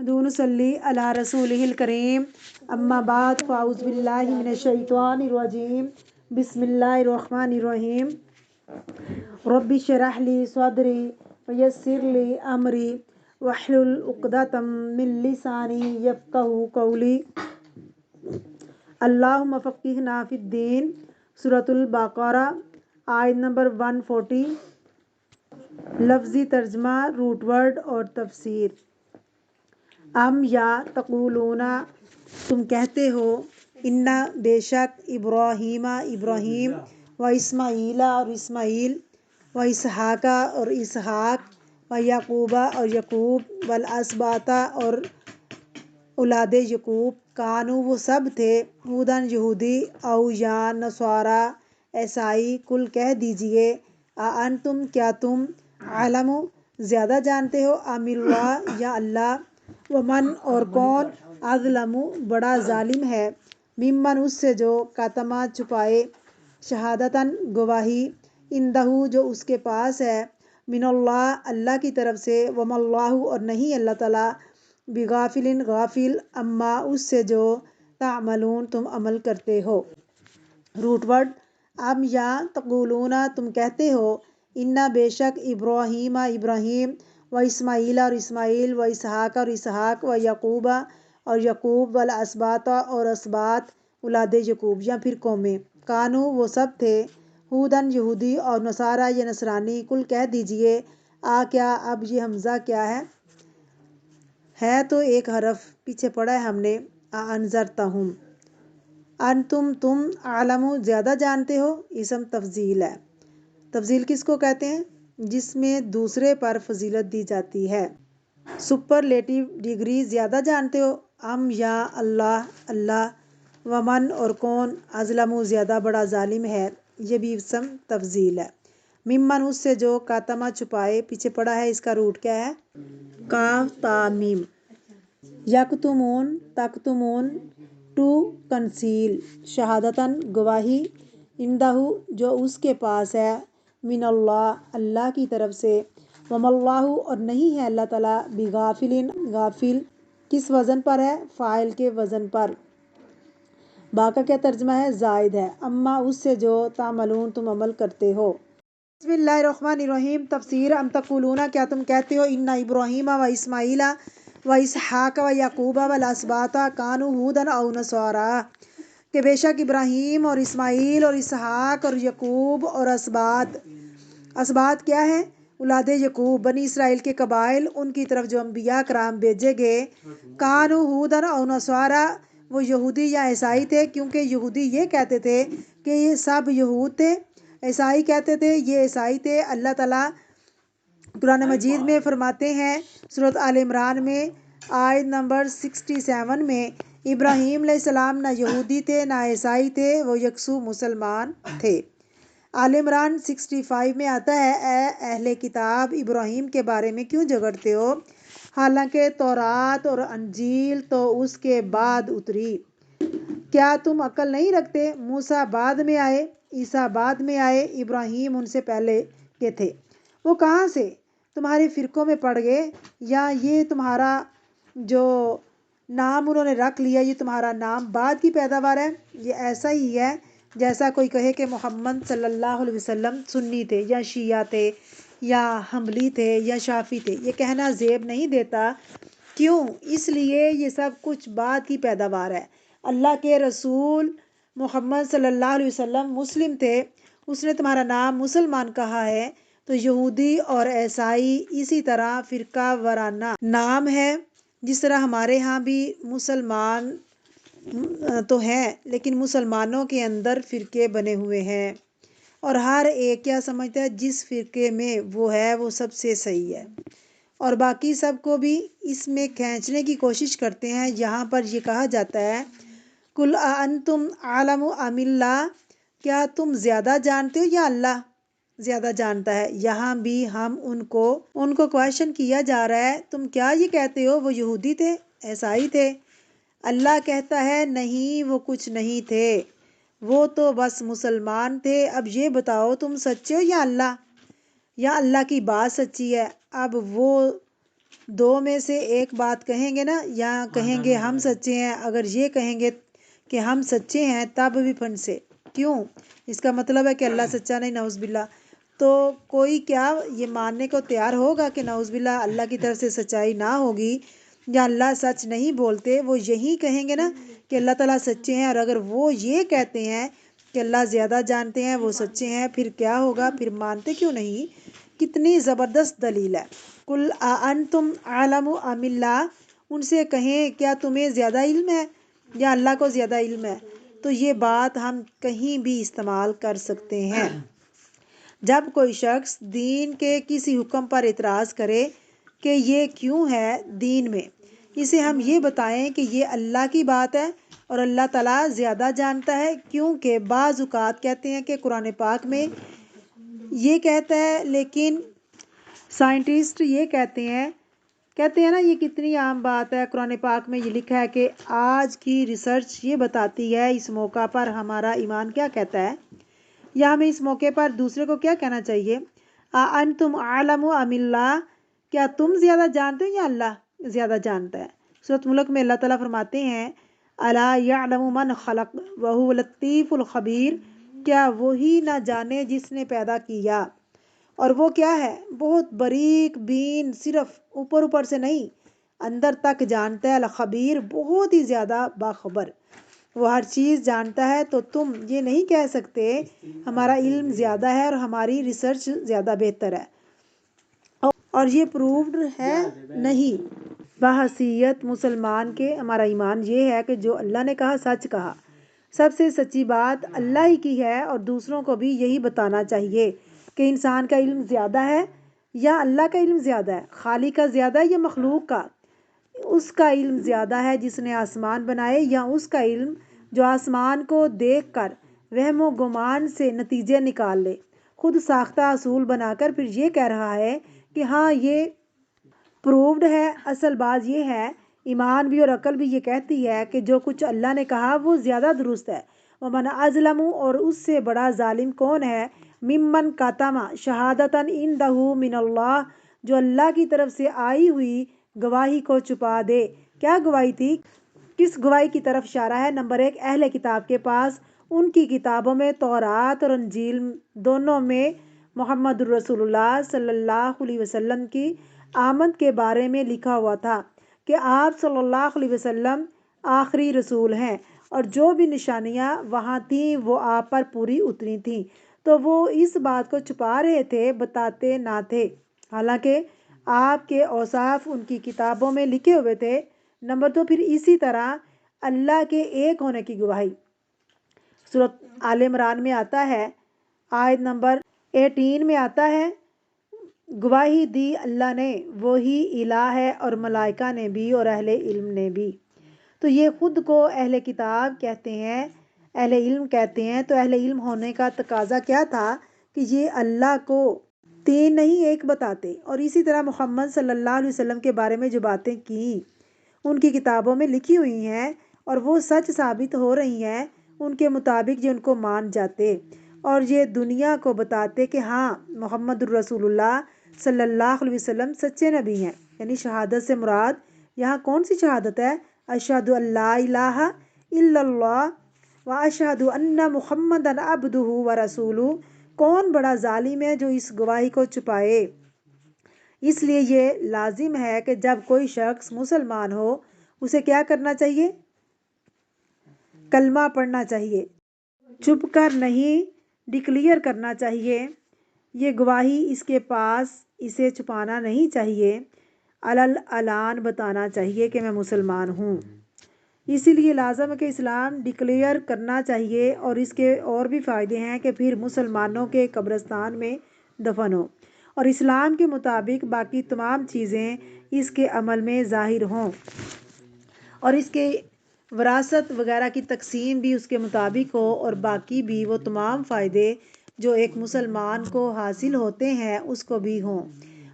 نصلی علی رسولہ الکریم اما بعد فاعوذ باللہ من الشیطان الرجیم بسم اللہ الرحمن الرحیم رب اشرح لی صدری ویسر لی امری واحلل عقدۃ من لسانی یفقہوا قولی اللہم فقہنا فی الدین۔ سورۃ البقرہ آیت نمبر 140۔ لفظی ترجمہ، روٹ ورڈ اور تفسیر۔ ام یا تقولون، تم کہتے ہو، انا بے شک ابراہیم و اسماعیل اور اسماعیل و اسحاق اور اسحاق و یعقوب اور یعقوب والاسباط اور اولاد یعقوب کانو وہ سب تھے ہودن یہودی او یا نصارا عیسائی قل کہہ دیجئے انتم کیا تم عالم زیادہ جانتے ہو ام اللہ یا اللہ ومن اور کون اظلم بڑا ظالم ہے ممن اس سے جو کتما چھپائے شہادتاً گواہی عندہ جو اس کے پاس ہے من اللہ اللہ کی طرف سے وما اللہ اور نہیں اللہ تعالیٰ بغافل غافل اما اس سے جو تعملون تم عمل کرتے ہو۔ روٹ ورڈ ام یا تقولون تم کہتے ہو انا بے شک ابراہیم و اسماعیل اور اسماعیل و اسحاق اور اسحاق و یعقوب اور یعقوب والاسباط اور اسباط اولاد یعقوب یا پھر قومیں کانو وہ سب تھے ہودن یہودی اور نصارا یا نصرانی قل کہہ دیجئے کیا اب یہ حمزہ کیا ہے تو ایک حرف پیچھے پڑا ہے ہم نے انذرتہم انتم تم عالم زیادہ جانتے ہو اسم تفضیل ہے۔ تفضیل کس کو کہتے ہیں؟ جس میں دوسرے پر فضیلت دی جاتی ہے، سپرلیٹیو ڈگری۔ زیادہ جانتے ہو ام یا اللہ ومن اور کون اظلم زیادہ بڑا ظالم ہے، یہ بھی اسم تفضیل ہے۔ ممن اس سے جو کاتما چھپائے پیچھے پڑا ہے، اس کا روٹ کیا ہے؟ کاف تا میم۔ یکتمون تکتمون ٹو کنسیل شہادتاً گواہی عندہ جو اس کے پاس ہے من اللہ اللہ کی طرف سے وما اللہ اور نہیں ہے اللہ تعالیٰ بغافل غافل کس وزن پر ہے؟ فاعل کے وزن پر۔ با کا کیا ترجمہ ہے؟ زائد ہے۔ اما اس سے جو تعملون تم عمل کرتے ہو۔ بسم اللہ الرحمن الرحیم۔ تفسیر ام تقولون کیا تم کہتے ہو انا ابراہیم و اسماعیل و اسحاق و یعقوب والاسباط کانوا ہودن او نصارا کہ بے شک ابراہیم اور اسماعیل اور اسحاق اور یعقوب اور اسباط کیا ہے؟ اولاد یعقوب بنی اسرائیل کے قبائل، ان کی طرف جو انبیاء کرام بھیجے گئے کانوا ہودن او نصارا وہ یہودی یا عیسائی تھے، کیونکہ یہودی یہ کہتے تھے کہ یہ سب یہود تھے، عیسائی کہتے تھے یہ عیسائی تھے۔ اللہ تعالیٰ قرآن مجید میں فرماتے ہیں سورۃ آل عمران میں آیت نمبر 67 میں ابراہیم علیہ السلام نہ یہودی تھے نہ عیسائی تھے، وہ یکسو مسلمان تھے۔ آل عمران 65 میں آتا ہے اے اہل کتاب ابراہیم کے بارے میں کیوں جھگڑتے ہو حالانکہ تورات اور انجیل تو اس کے بعد اتری، کیا تم عقل نہیں رکھتے؟ موسیٰ بعد میں آئے، عیسیٰ بعد میں آئے، ابراہیم ان سے پہلے کے تھے۔ وہ کہاں سے تمہارے فرقوں میں پڑ گئے، یا یہ تمہارا جو نام انہوں نے رکھ لیا یہ تمہارا نام بعد کی پیداوار ہے؟ یہ ایسا ہی ہے جیسا کوئی کہے کہ محمد صلی اللہ علیہ وسلم سنی تھے یا شیعہ تھے یا حنبلی تھے یا شافعی تھے۔ یہ کہنا زیب نہیں دیتا، کیوں؟ اس لیے یہ سب کچھ بعد کی پیداوار ہے۔ اللہ کے رسول محمد صلی اللہ علیہ وسلم مسلم تھے، اس نے تمہارا نام مسلمان کہا ہے، تو یہودی اور عیسائی اسی طرح فرقہ وارانہ نام ہے۔ جس طرح ہمارے ہاں بھی مسلمان تو ہیں لیکن مسلمانوں کے اندر فرقے بنے ہوئے ہیں، اور ہر ایک کیا سمجھتا ہے جس فرقے میں وہ ہے وہ سب سے صحیح ہے، اور باقی سب کو بھی اس میں کھینچنے کی کوشش کرتے ہیں۔ یہاں پر یہ کہا جاتا ہے قل اانتم اعلم ام اللہ، کیا تم زیادہ جانتے ہو یا اللہ زیادہ جانتا ہے؟ یہاں بھی ان کو کویشچن کیا جا رہا ہے، تم کیا یہ کہتے ہو وہ یہودی تھے عیسائی تھے؟ اللہ کہتا ہے نہیں، وہ کچھ نہیں تھے، وہ تو بس مسلمان تھے۔ اب یہ بتاؤ تم سچے ہو یا اللہ کی بات سچی ہے؟ اب وہ دو میں سے ایک بات کہیں گے نا، یا کہیں گے ہم سچے ہیں، اگر یہ کہیں گے کہ ہم سچے ہیں تب بھی پھنسے، کیوں؟ اس کا مطلب ہے کہ اللہ سچا نہیں، نعوذ باللہ۔ تو کوئی کیا یہ ماننے کو تیار ہوگا کہ نعوذ باللہ اللہ کی طرف سے سچائی نہ ہوگی یا اللہ سچ نہیں بولتے؟ وہ یہی کہیں گے نا کہ اللہ تعالیٰ سچے ہیں، اور اگر وہ یہ کہتے ہیں کہ اللہ زیادہ جانتے ہیں، وہ سچے ہیں، پھر کیا ہوگا؟ پھر مانتے کیوں نہیں؟ کتنی زبردست دلیل ہے۔ قل اانتم اعلم ام اللہ، ان سے کہیں کیا تمہیں زیادہ علم ہے یا اللہ کو زیادہ علم ہے؟ تو یہ بات ہم کہیں بھی استعمال کر سکتے ہیں۔ جب کوئی شخص دین کے کسی حکم پر اعتراض کرے کہ یہ کیوں ہے دین میں، اسے ہم یہ بتائیں کہ یہ اللہ کی بات ہے اور اللہ تعالیٰ زیادہ جانتا ہے، کیونکہ بعض اوقات کہتے ہیں کہ قرآن پاک میں یہ کہتا ہے، لیکن سائنٹسٹ یہ کہتے ہیں نا، یہ کتنی عام بات ہے، قرآن پاک میں یہ لکھا ہے کہ آج کی ریسرچ یہ بتاتی ہے، اس موقع پر ہمارا ایمان کیا کہتا ہے، یا ہمیں اس موقع پر دوسرے کو کیا کہنا چاہیے؟ انتم اعلم ام اللہ، کیا تم زیادہ جانتے ہو یا اللہ زیادہ جانتا ہے؟ سورۃ ملک میں اللہ تعالیٰ فرماتے ہیں الا یعلم من خلق وہو اللطیف الخبیر، کیا وہی نہ جانے جس نے پیدا کیا، اور وہ کیا ہے؟ بہت باریک بین، صرف اوپر اوپر سے نہیں اندر تک جانتا ہے، الخبیر بہت ہی زیادہ باخبر، وہ ہر چیز جانتا ہے۔ تو تم یہ نہیں کہہ سکتے ہمارا علم زیادہ ہے اور ہماری ریسرچ زیادہ بہتر ہے، اور یہ پروفڈ ہے نہیں۔ بحیثیت مسلمان کے ہمارا ایمان یہ ہے کہ جو اللہ نے کہا سچ کہا، سب سے سچی بات اللہ ہی کی ہے، اور دوسروں کو بھی یہی بتانا چاہیے کہ انسان کا علم زیادہ ہے یا اللہ کا علم زیادہ ہے، خالق کا زیادہ ہے یا مخلوق کا؟ اس کا علم زیادہ ہے جس نے آسمان بنائے، یا اس کا علم جو آسمان کو دیکھ کر وہم و گمان سے نتیجے نکال لے، خود ساختہ اصول بنا کر پھر یہ کہہ رہا ہے کہ ہاں یہ پروفڈ ہے۔ اصل بات یہ ہے، ایمان بھی اور عقل بھی یہ کہتی ہے کہ جو کچھ اللہ نے کہا وہ زیادہ درست ہے۔ ومن اظلم، اور اس سے بڑا ظالم کون ہے؟ ممن کتم شہادتا عندہ من اللہ، جو اللہ کی طرف سے آئی ہوئی گواہی کو چھپا دے۔ کیا گواہی تھی؟ کس گواہی کی طرف اشارہ ہے؟ نمبر 1، اہل کتاب کے پاس ان کی کتابوں میں، تورات اور انجیل دونوں میں، محمد الرسول اللہ صلی اللہ علیہ وسلم کی آمد کے بارے میں لکھا ہوا تھا کہ آپ صلی اللہ علیہ وسلم آخری رسول ہیں، اور جو بھی نشانیاں وہاں تھیں وہ آپ پر پوری اتری تھیں، تو وہ اس بات کو چھپا رہے تھے، بتاتے نہ تھے، حالانکہ آپ کے اوصاف ان کی کتابوں میں لکھے ہوئے تھے۔ نمبر 2، پھر اسی طرح اللہ کے ایک ہونے کی گواہی سورۃ آل عمران میں آتا ہے، آیت نمبر 18 میں آتا ہے، گواہی دی اللہ نے، وہی الہ ہے، اور ملائکہ نے بھی اور اہل علم نے بھی۔ تو یہ خود کو اہل کتاب کہتے ہیں، اہل علم کہتے ہیں، تو اہل علم ہونے کا تقاضا کیا تھا کہ یہ اللہ کو 3 نہیں 1 بتاتے، اور اسی طرح محمد صلی اللہ علیہ وسلم کے بارے میں جو باتیں کی ان کی کتابوں میں لکھی ہوئی ہیں اور وہ سچ ثابت ہو رہی ہیں، ان کے مطابق یہ ان کو مان جاتے، اور یہ دنیا کو بتاتے کہ ہاں محمد الرسول اللہ صلی اللہ علیہ وسلم سچے نبی ہیں۔ یعنی شہادت سے مراد یہاں کون سی شہادت ہے؟ اشہد ان لا الہ الا اللہ و اشہد ان محمدن عبدہ و رسولہ۔ کون بڑا ظالم ہے جو اس گواہی کو چھپائے؟ اس لیے یہ لازم ہے کہ جب کوئی شخص مسلمان ہو اسے کیا کرنا چاہیے؟ کلمہ پڑھنا چاہیے، چھپ کر نہیں، ڈکلیئر کرنا چاہیے، یہ گواہی اس کے پاس، اسے چھپانا نہیں چاہیے، علن بتانا چاہیے کہ میں مسلمان ہوں۔ اسی لیے لازم ہے کہ اسلام ڈکلیئر کرنا چاہیے، اور اس کے اور بھی فائدے ہیں کہ پھر مسلمانوں کے قبرستان میں دفن ہو، اور اسلام کے مطابق باقی تمام چیزیں اس کے عمل میں ظاہر ہوں، اور اس کے وراثت وغیرہ کی تقسیم بھی اس کے مطابق ہو، اور باقی بھی وہ تمام فائدے جو ایک مسلمان کو حاصل ہوتے ہیں اس کو بھی ہوں۔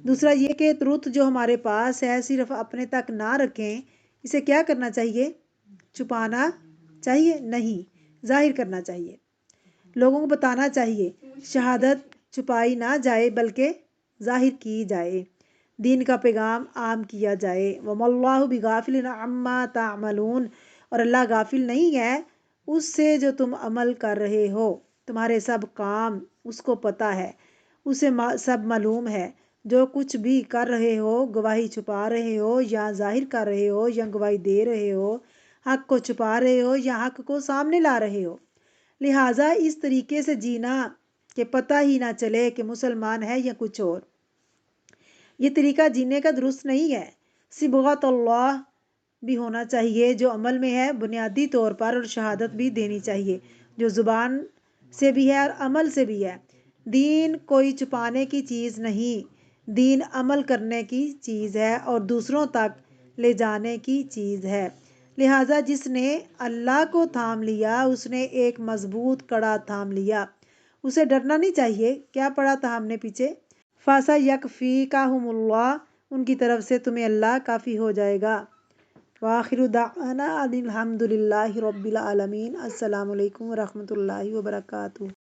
دوسرا یہ کہ ٹروتھ جو ہمارے پاس ہے صرف اپنے تک نہ رکھیں، اسے کیا کرنا چاہیے؟ چھپانا چاہیے نہیں، ظاہر کرنا چاہیے، لوگوں کو بتانا چاہیے۔ شہادت چھپائی نہ جائے بلکہ ظاہر کی جائے۔ دین کا پیغام عام کیا جائے۔ وَمَا اللَّهُ بِغَافِلٍ عَمَّا تَعْمَلُونَ، اور اللہ غافل نہیں ہے اس سے جو تم عمل کر رہے ہو، تمہارے سب کام اس کو پتہ ہے، اسے سب معلوم ہے۔ جو کچھ بھی کر رہے ہو، گواہی چھپا رہے ہو یا ظاہر کر رہے ہو یا گواہی دے رہے ہو، حق کو چھپا رہے ہو یا حق کو سامنے لا رہے ہو، لہٰذا اس طریقے سے جینا کہ پتہ ہی نہ چلے کہ مسلمان ہے یا کچھ اور، یہ طریقہ جینے کا درست نہیں ہے۔ صبغۃ اللہ بھی ہونا چاہیے جو عمل میں ہے بنیادی طور پر، اور شہادت بھی دینی چاہیے جو زبان سے بھی ہے اور عمل سے بھی ہے۔ دین کوئی چھپانے کی چیز نہیں، دین عمل کرنے کی چیز ہے اور دوسروں تک لے جانے کی چیز ہے۔ لہٰذا جس نے اللہ کو تھام لیا اس نے ایک مضبوط کڑا تھام لیا، اسے ڈرنا نہیں چاہیے۔ کیا پڑا تھا ہم نے پیچھے؟ فَسَيَكْفِيكَهُمُ اللَّهُ، ان کی طرف سے تمہیں اللہ کافی ہو جائے گا۔ وَآخِرُ دَعْوَانَا أَنِ الْحَمْدُ لِلَّهِ رَبِّ الْعَالَمِينَ۔ السلام علیکم ورحمۃ اللہ وبرکاتہ۔